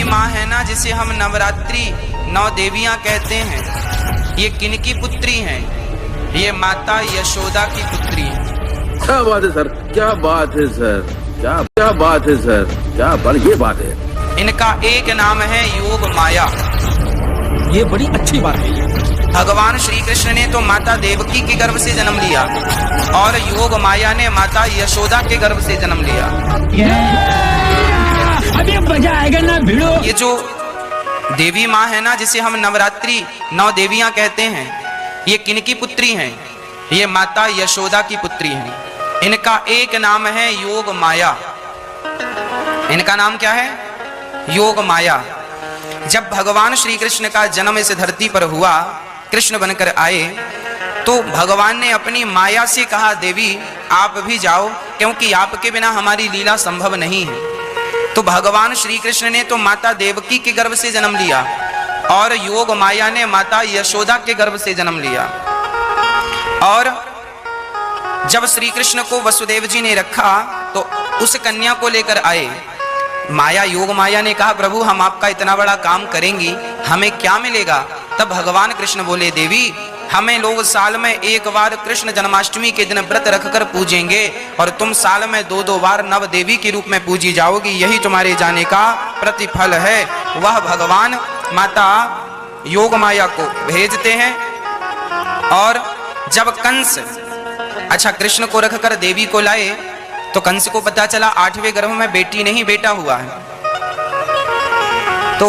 माँ है ना जिसे हम नवरात्रि 9 देवियां कहते हैं, ये किनकी पुत्री हैं? ये माता यशोदा की पुत्री है। क्या बात है सर, क्या बात है सर, क्या बात है सर, क्या ये बात है। इनका एक नाम है योग माया। ये बड़ी अच्छी बात है। भगवान श्री कृष्ण ने तो माता देवकी के गर्भ से जन्म लिया और योग माया ने माता यशोदा के गर्भ से जन्म लिया। अभी मजा आएगा ना भिड़ो। ये जो देवी माँ है ना जिसे हम नवरात्रि 9 देवियां कहते हैं, ये किनकी पुत्री हैं? ये माता यशोदा की पुत्री हैं। इनका एक नाम है योग माया। इनका नाम क्या है? योग माया। जब भगवान श्री कृष्ण का जन्म इस धरती पर हुआ, कृष्ण बनकर आए, तो भगवान ने अपनी माया से कहा, देवी आप भी जाओ, क्योंकि आपके बिना हमारी लीला संभव नहीं है। तो भगवान श्री कृष्ण ने तो माता देवकी के गर्भ से जन्म लिया और योग माया ने माता यशोदा के गर्भ से जन्म लिया। और जब श्री कृष्ण को वसुदेव जी ने रखा तो उस कन्या को लेकर आए। माया, योग माया ने कहा, प्रभु हम आपका इतना बड़ा काम करेंगी, हमें क्या मिलेगा? तब भगवान कृष्ण बोले, देवी हमें लोग साल में एक बार कृष्ण जन्माष्टमी के दिन व्रत रखकर पूजेंगे और तुम साल में 2-2 बार नव देवी के रूप में पूजी जाओगी, यही तुम्हारे जाने का प्रतिफल है। वह भगवान माता योग माया को भेजते हैं। और जब कंस कृष्ण को रखकर देवी को लाए तो कंस को पता चला 8वें गर्भ में बेटी नहीं बेटा हुआ है। तो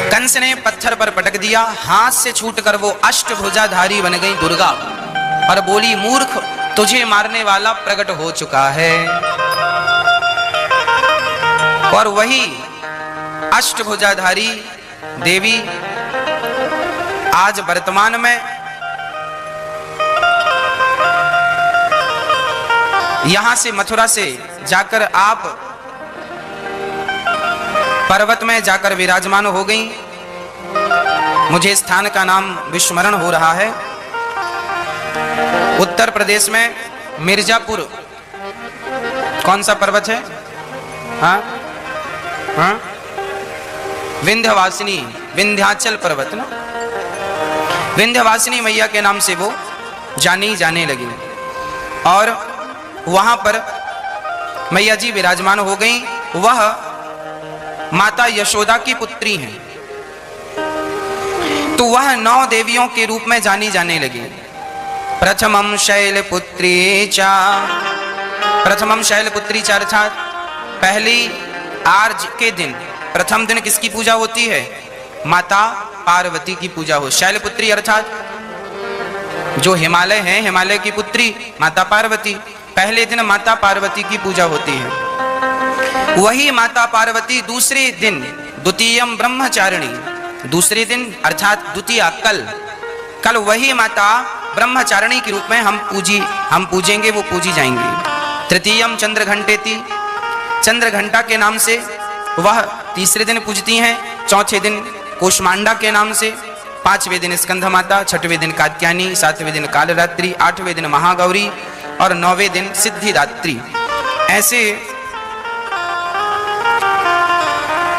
कंस ने पत्थर पर पटक दिया, हाथ से छूटकर वो अष्टभुजाधारी बन गई दुर्गा और बोली, मूर्ख तुझे मारने वाला प्रकट हो चुका है। और वही अष्टभुजाधारी देवी आज वर्तमान में यहां से मथुरा से जाकर आप पर्वत में जाकर विराजमान हो गई। मुझे स्थान का नाम विस्मरण हो रहा है। उत्तर प्रदेश में मिर्जापुर, कौन सा पर्वत है? हाँ? विंध्यवासिनी, विंध्याचल पर्वत ना, विंध्यवासिनी मैया के नाम से वो जानी जाने लगी। और वहां पर मैया जी विराजमान हो गई। वह माता यशोदा की पुत्री हैं। तो वह 9 देवियों के रूप में जानी जाने लगी। प्रथमम शैलपुत्री चा, प्रथमम शैलपुत्री चा अर्थात पहली आर्ज के दिन, प्रथम दिन किसकी पूजा होती है? माता पार्वती की पूजा हो। शैलपुत्री अर्थात जो हिमालय है, हिमालय की पुत्री माता पार्वती। पहले दिन माता पार्वती की पूजा होती है। वही माता पार्वती दूसरे दिन, द्वितीयम ब्रह्मचारिणी, दूसरे दिन अर्थात द्वितीय कल वही माता ब्रह्मचारिणी के रूप में हम पूजेंगे, वो पूजी जाएंगी। तृतीयम चंद्रघंटेति, चंद्रघंटा के नाम से वह तीसरे दिन पूजती हैं। चौथे दिन कोष्मांडा के नाम से, 5वें दिन स्कंध माता, 6वें दिन कात्यायनी, 7वें दिन कालरात्रि, 8वें दिन महागौरी और 9वें दिन सिद्धिदात्री। ऐसे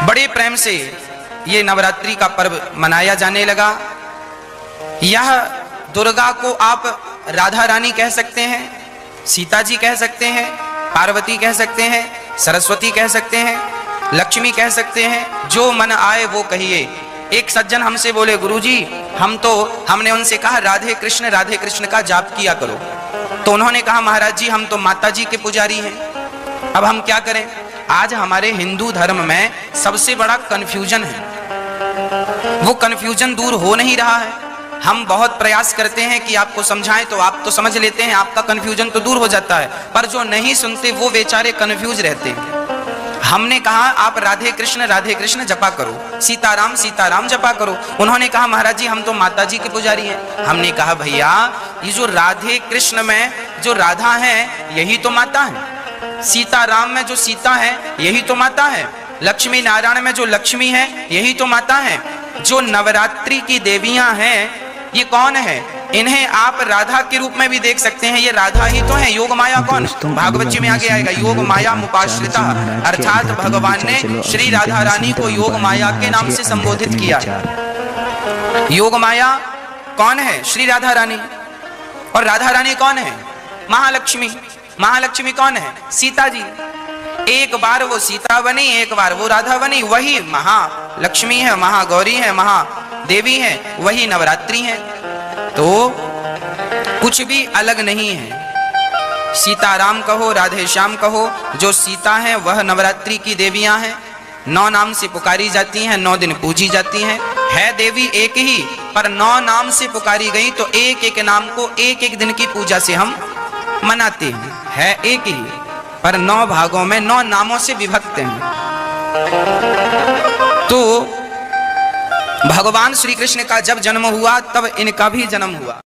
बड़े प्रेम से ये नवरात्रि का पर्व मनाया जाने लगा। यह दुर्गा को आप राधा रानी कह सकते हैं, सीता जी कह सकते हैं, पार्वती कह सकते हैं, सरस्वती कह सकते हैं, लक्ष्मी कह सकते हैं, जो मन आए वो कहिए। एक सज्जन हमसे बोले, गुरुजी हमने उनसे कहा राधे कृष्ण का जाप किया करो। तो उन्होंने कहा, महाराज जी हम तो माता जी के पुजारी हैं, अब हम क्या करें? आज हमारे हिंदू धर्म में सबसे बड़ा कंफ्यूजन है, वो कंफ्यूजन दूर हो नहीं रहा है। हम बहुत प्रयास करते हैं कि आपको समझाएं तो आप तो समझ लेते हैं, आपका कंफ्यूजन तो दूर हो जाता है, पर जो नहीं सुनते वो बेचारे कंफ्यूज रहते हैं। हमने कहा आप राधे कृष्ण जपा करो, सीताराम जपा करो। उन्होंने कहा महाराज जी हम तो माता जी के पुजारी हैं। हमने कहा भैया ये जो राधे कृष्ण में जो राधा है यही तो माता है, सीताराम में जो सीता है यही तो माता है, लक्ष्मी नारायण में जो लक्ष्मी है यही तो माता है, जो नवरात्रि की देवियां हैं ये कौन है? इन्हें आप राधा के रूप में भी देख सकते हैं, ये राधा ही तो है। योग माया कौन? भागवत जी में आगे आएगा, योग माया मुपाश्रिता, अर्थात भगवान ने श्री राधा रानी को योग माया के नाम से संबोधित किया है। योग माया कौन है? श्री राधा रानी। और राधा रानी कौन है? महालक्ष्मी। महालक्ष्मी कौन है? सीता जी। एक बार वो सीता बनी, एक बार वो राधा बनी, वही महालक्ष्मी है, महागौरी है, महादेवी है, वही नवरात्रि है। तो कुछ भी अलग नहीं है। सीताराम कहो, राधे श्याम कहो, जो सीता है वह नवरात्रि की देवियां हैं। 9 नाम से पुकारी जाती हैं, 9 दिन पूजी जाती हैं। है देवी एक ही, पर 9 नाम से पुकारी गई तो एक एक नाम को एक एक दिन की पूजा से हम मनाते हैं। है एक ही, पर 9 भागों में 9 नामों से विभक्त हैं। तो भगवान श्री कृष्ण का जब जन्म हुआ तब इनका भी जन्म हुआ।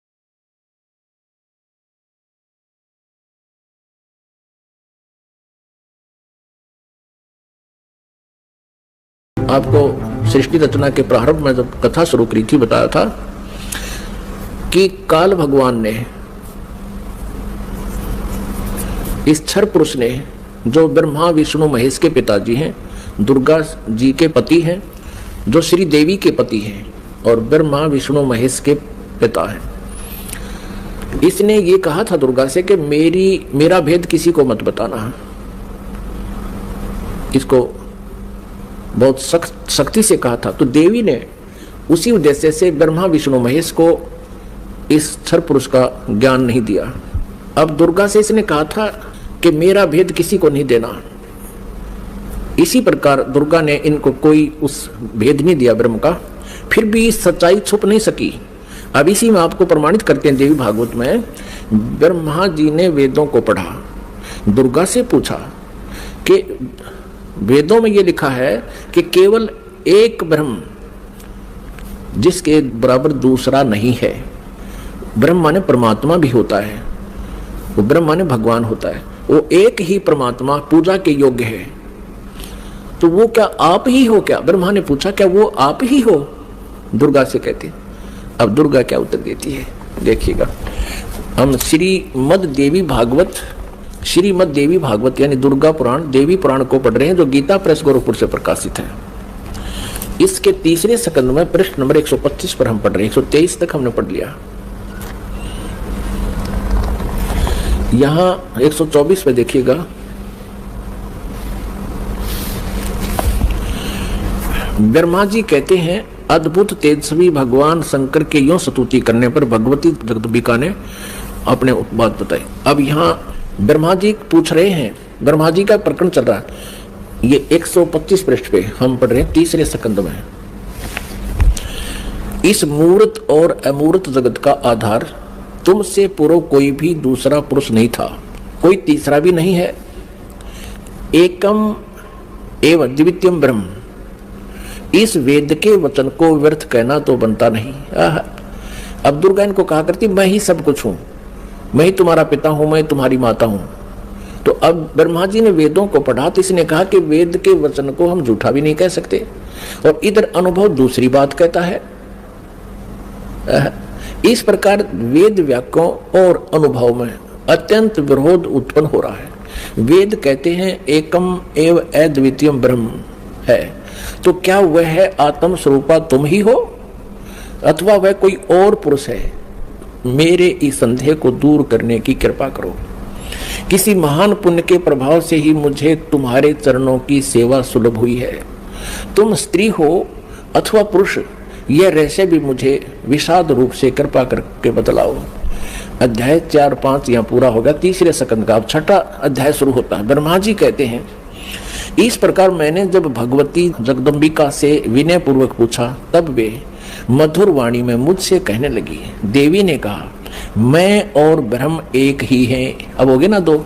आपको सृष्टि रचना के प्रारंभ में जब कथा शुरू करी थी, बताया था कि काल भगवान ने, इस क्षर पुरुष ने, जो ब्रह्मा विष्णु महेश के पिताजी हैं, दुर्गा जी के पति हैं, जो श्री देवी के पति हैं और ब्रह्मा विष्णु महेश के पिता हैं, इसने ये कहा था दुर्गा से कि मेरा भेद किसी को मत बताना। इसको बहुत सख्ती से कहा था। तो देवी ने उसी उद्देश्य से ब्रह्मा विष्णु महेश को इस क्षर पुरुष का ज्ञान नहीं दिया। अब दुर्गा से इसने कहा था कि मेरा भेद किसी को नहीं देना। इसी प्रकार दुर्गा ने इनको कोई उस भेद नहीं दिया ब्रह्म का, फिर भी सच्चाई छुप नहीं सकी। अब इसी में आपको प्रमाणित करते हैं देवी भागवत में, ब्रह्मा जी ने वेदों को पढ़ा, दुर्गा से पूछा कि वेदों में ये लिखा है कि केवल एक ब्रह्म जिसके बराबर दूसरा नहीं है। ब्रह्म माने परमात्मा भी होता है, वो ब्रह्म माने भगवान होता है, वो एक ही परमात्मा पूजा के योग्य है। तो वो क्या आप ही हो क्या? ब्रह्मा ने पूछा, क्या वो आप ही हो? दुर्गा से कहती। अब दुर्गा क्या उत्तर देती है देखिएगा। हम श्रीमद देवी भागवत यानी दुर्गा पुराण, देवी पुराण को पढ़ रहे हैं, जो गीता प्रेस गोरखपुर से प्रकाशित है। इसके तीसरे स्कंद में पृष्ठ नंबर 125 पर हम पढ़ रहे हैं। 123 तक हमने पढ़ लिया। यहां 124 पे देखिएगा, ब्रह्मा जी कहते हैं, अद्भुत तेजस्वी भगवान शंकर के यूं स्तुति करने पर भगवती जगदम्बिका ने अपने बात बताई। अब यहाँ ब्रह्मा जी पूछ रहे हैं, ब्रह्मा जी का प्रकरण चल रहा है। ये 125 पृष्ठ पे हम पढ़ रहे हैं, तीसरे स्कंद में। इस मूर्त और अमूर्त जगत का आधार तुमसे पूर्व कोई भी दूसरा पुरुष नहीं था, कोई तीसरा भी नहीं है। एकम एवं द्वितीयम ब्रह्म। इस वेद के वचन को व्यर्थ कहना तो बनता नहीं। अब दुर्गा इनको कहा करती, मैं ही सब कुछ हूं, मैं ही तुम्हारा पिता हूं, मैं तुम्हारी माता हूं। तो अब ब्रह्मा जी ने वेदों को पढ़ा तो इसने कहा कि वेद के वचन को हम झूठा भी नहीं कह सकते। और इधर अनुभव दूसरी बात कहता है। इस प्रकार वेद वाक्यों और अनुभव में अत्यंत विरोध उत्पन्न हो रहा है। वेद कहते हैं एकम एव अद्वितीयम ब्रह्म है, तो क्या वह आत्म स्वरूपा तुम ही हो अथवा वह कोई और पुरुष है? मेरे इस संदेह को दूर करने की कृपा करो। किसी महान पुण्य के प्रभाव से ही मुझे तुम्हारे चरणों की सेवा सुलभ हुई है। तुम स्त्री हो अथवा पुरुष, यह रहस्य भी मुझे विषाद रूप से कृपा करके बतलाओ। अध्याय 4-5 यहाँ पूरा होगा। तीसरे स्कंद का अब 6वां अध्याय शुरू होता है। ब्रह्मा जी कहते हैं, इस प्रकार मैंने जब भगवती जगदम्बिका से विनय पूर्वक पूछा, तब वे मधुर वाणी में मुझसे कहने लगी। देवी ने कहा, मैं और ब्रह्म एक ही हैं। अब हो गए ना दो,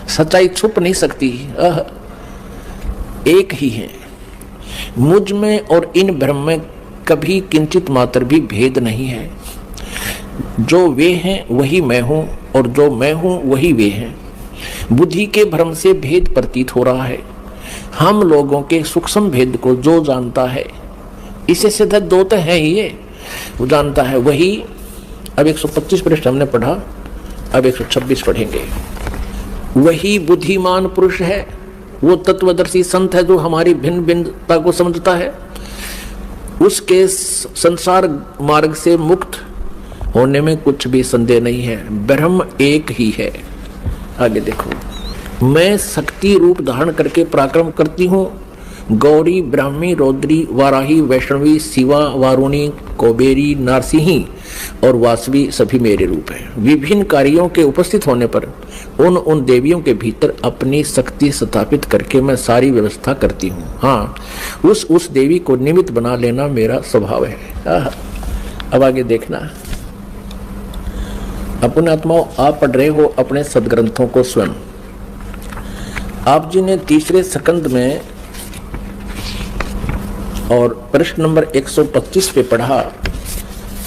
सच्चाई छुप नहीं सकती, एक ही हैं। मुझ में और इन ब्रह्म में कभी किंचित मात्र भी भेद नहीं है। जो वे हैं वही मैं हूं और जो मैं हूं वही वे हैं। बुद्धि के भ्रम से भेद प्रतीत हो रहा है। हम लोगों के सूक्ष्म भेद को जो जानता है, इसे सिद्ध दो तो है ही ये, वो जानता है। वही अब 125 पृष्ठ हमने पढ़ा, अब 126 पढ़ेंगे। वही बुद्धिमान पुरुष है, वो तत्वदर्शी संत है जो हमारी भिन्न भिन्नता को समझता है। उसके संसार मार्ग से मुक्त होने में कुछ भी संदेह नहीं है। ब्रह्म एक ही है। आगे देखो, मैं शक्ति रूप धारण करके पराक्रम करती हूँ। गौरी, ब्राह्मी, रौद्री, वाराही, वैष्णवी, शिवा, वारुणी, कुबेरी, नारसिंही और वासवी सभी मेरे रूप हैं। विभिन्न कार्यों के उपस्थित होने पर उन देवियों के भीतर अपनी शक्ति स्थापित करके मैं सारी व्यवस्था करती हूँ। हाँ, उस देवी को निमित्त बना लेना मेरा स्वभाव है। अब आगे देखना। अपने आत्माओं, आप पढ़ रहे हो अपने सदग्रंथों को स्वयं। आप जी ने तीसरे स्कंद में और प्रश्न नंबर 125 पे पढ़ा।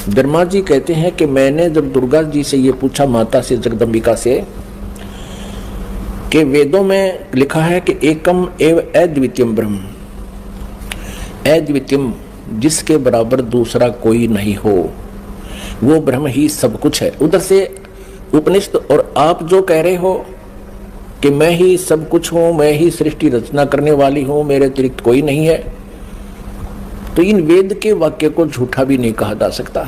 ब्रह्मा जी कहते हैं कि मैंने जब दुर्गा जी से ये पूछा, माता से, जगदम्बिका से, कि वेदों में लिखा है कि एकम एव अद्वितीयम ब्रह्म, अद्वितीयम जिसके बराबर दूसरा कोई नहीं हो, वो ब्रह्म ही सब कुछ है। उधर से उपनिषद और आप जो कह रहे हो कि मैं ही सब कुछ हूं, मैं ही सृष्टि रचना करने वाली हूं, मेरे अतिरिक्त कोई नहीं है, तो इन वेद के वाक्य को झूठा भी नहीं कहा जा सकता।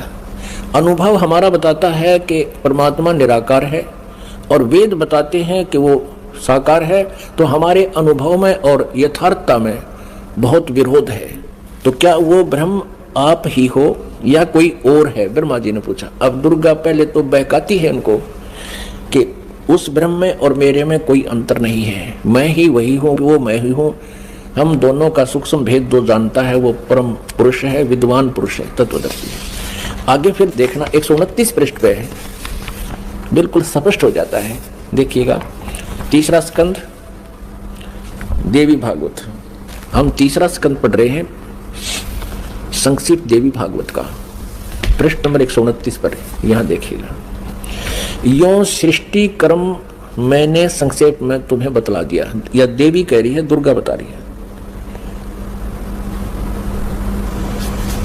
अनुभव हमारा बताता है कि परमात्मा निराकार है और वेद बताते हैं कि वो साकार है, तो हमारे अनुभव में और यथार्थता में बहुत विरोध है। तो क्या वो ब्रह्म आप ही हो या कोई और है? ब्रह्मा जी ने पूछा। अब दुर्गा पहले तो बहकाती है उनको कि उस ब्रह्म में और मेरे में कोई अंतर नहीं है, मैं ही वही हूँ, वो मैं ही हूँ। हम दोनों का सूक्ष्म भेद जो जानता है वो परम पुरुष है, विद्वान पुरुष है, तत्वदर्शी है। आगे फिर देखना 129 पृष्ठ पे है, बिल्कुल स्पष्ट हो जाता है। देखिएगा, तीसरा स्कंद देवी भागवत। हम तीसरा स्कंद पढ़ रहे हैं, संक्षिप्त देवी भागवत का, पृष्ठ नंबर 129 पर। यहां देखिएगा, यो सृष्टि कर्म मैंने संक्षेप में तुम्हें बतला दिया। या देवी कह रही है, दुर्गा बता रही है।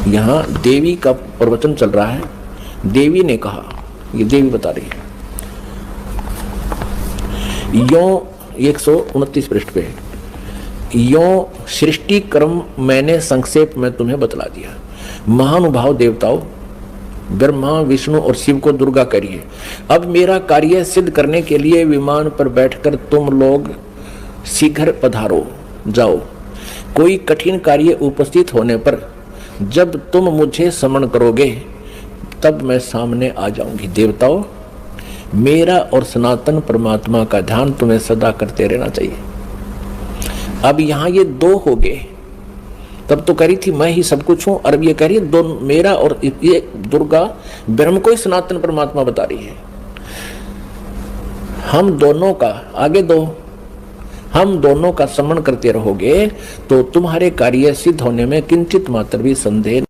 यहां देवी का प्रवचन चल रहा है, देवी ने कहा, ये देवी बता रही है। यो 129 पृष्ठ पे, यो सृष्टि कर्म मैंने संक्षेप में तुम्हें बतला दिया। महानुभाव देवताओं, ब्रह्मा, विष्णु और शिव को दुर्गा करिए। अब मेरा कार्य सिद्ध करने के लिए विमान पर बैठकर तुम लोग शीघ्र पधारो जाओ। कोई कठिन कार्य उपस्थित होने पर जब तुम मुझे स्मरण करोगे तब मैं सामने आ जाऊंगी। देवताओं, मेरा और सनातन परमात्मा का ध्यान तुम्हें सदा करते रहना चाहिए। अब यहां ये दो हो गए। तब तो कह रही थी मैं ही सब कुछ हूं, और अब ये कह रही है दो, मेरा और ये दुर्गा ब्रह्म को ही सनातन परमात्मा बता रही है। हम दोनों का, आगे दो, हम दोनों का स्मरण करते रहोगे तो तुम्हारे कार्य सिद्ध होने में किंचित मात्र भी संदेह